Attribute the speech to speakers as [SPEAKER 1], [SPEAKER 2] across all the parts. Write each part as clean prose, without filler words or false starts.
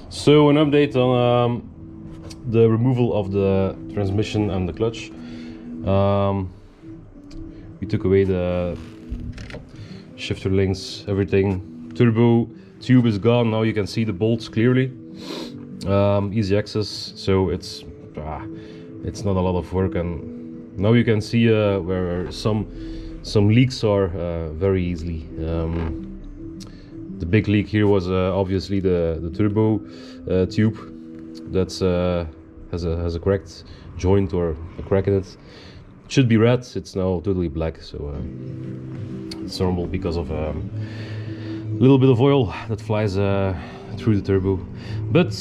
[SPEAKER 1] So an update on the removal of the transmission and the clutch. We took away the shifter links, everything. Turbo tube is gone. Now you can see the bolts clearly. Easy access, so it's not a lot of work, and now you can see where some leaks are very easily. The big leak here was obviously the turbo tube that has a cracked joint or a crack in it. It should be red, it's now totally black, so it's normal because of a little bit of oil that flies through the turbo. But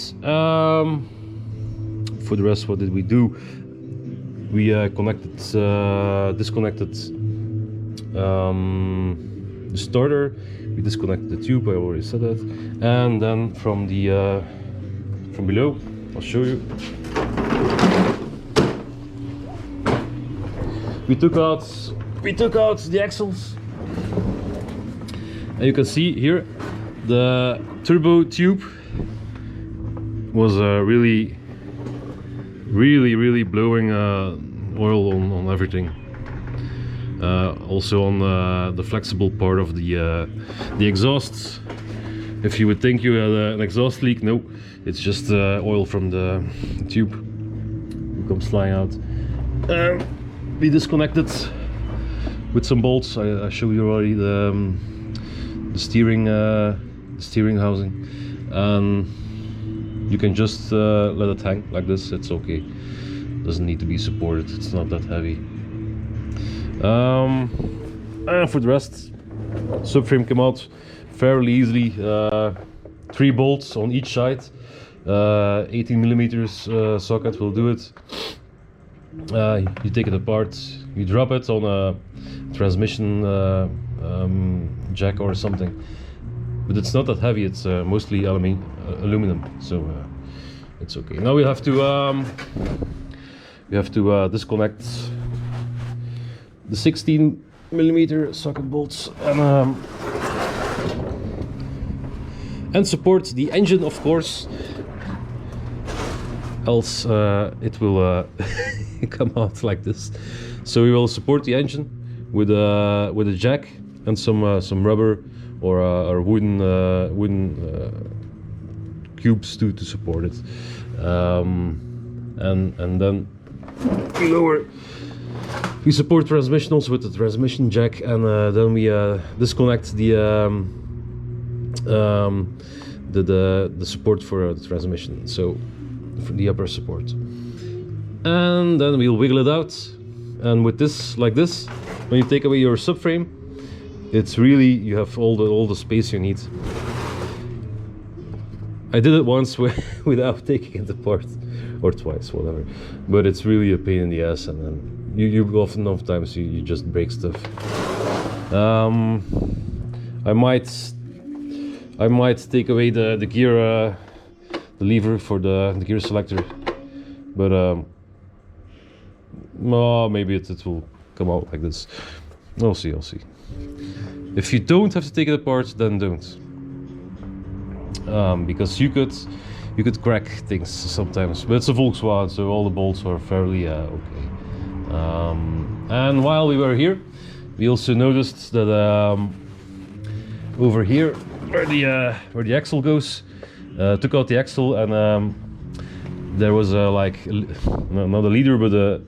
[SPEAKER 1] for the rest, what did we do? We disconnected the starter. We disconnected the tube, I already said that, and then from below, I'll show you. We took out the axles, and you can see here the turbo tube was really blowing oil on everything. Also on the flexible part of the exhaust. If you would think you had an exhaust leak, no, it's just oil from the tube. It comes flying out. We disconnected with some bolts. I showed you already the steering housing, and you can just let it hang like this. It's okay. Doesn't need to be supported. It's not that heavy. And for the rest, subframe came out fairly easily. 3 bolts on each side. 18mm socket will do it. You take it apart, you drop it on a transmission jack or something, but it's not that heavy. It's mostly aluminum, so it's okay. Now we have to disconnect the 16mm socket bolts and support the engine, of course, else it will come out like this. So we will support the engine with a jack and some rubber or wooden cubes to support it, and then we support transmission also with the transmission jack, and then we disconnect the support for the transmission, so for the upper support, and then we'll wiggle it out. And with this, like this, when you take away your subframe, it's really, you have all the space you need. I did it once without taking it apart, or twice, whatever, but it's really a pain in the ass, and then you oftentimes you just break stuff. I might take away the gear, the lever for the gear selector, but maybe it will come out like this. I'll see. If you don't have to take it apart, then don't, because you could crack things sometimes. But it's a Volkswagen, so all the bolts are fairly okay. And while we were here, we also noticed that over here, where the axle goes, took out the axle, and there was like not a liter, but a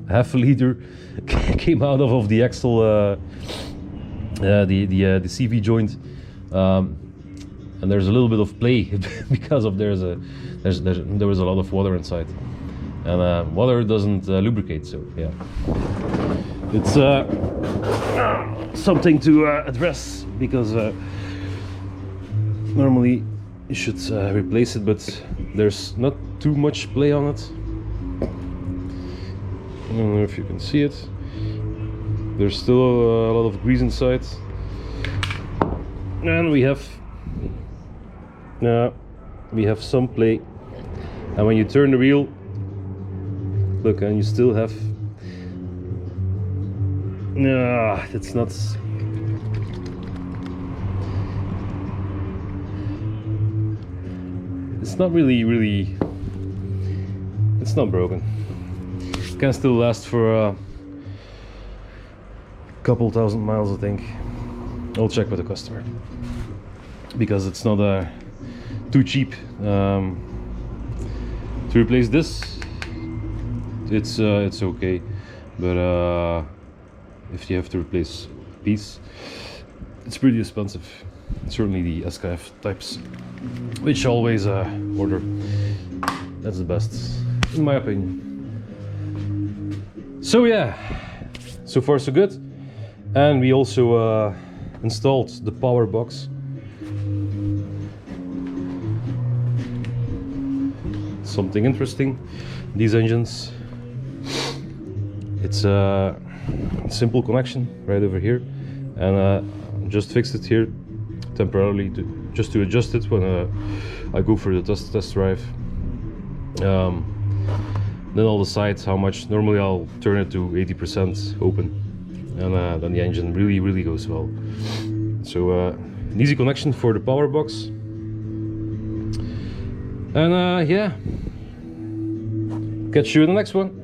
[SPEAKER 1] half a liter came out of the axle, the CV joint, and there's a little bit of play because of there was a lot of water inside, and water doesn't lubricate, so yeah, it's something to address, because normally you should replace it, but there's not too much play on it. I don't know if you can see it. There's still a lot of grease inside, and we have some play. And when you turn the wheel, look, and you still have. It's not. it's not really, it's not broken. It can still last for a couple thousand miles, I think. I'll check with the customer, because it's not too cheap to replace this. It's okay, but if you have to replace a piece, it's pretty expensive. Certainly the SKF types, which always order. That's the best, in my opinion. So yeah, so far so good. And we also installed the power box. Something interesting, these engines, it's a simple connection right over here, and just fixed it here temporarily just to adjust it when I go for the test drive. Then I'll decide how much. Normally I'll turn it to 80% open, and then the engine really goes well. So an easy connection for the power box. And yeah, catch you in the next one.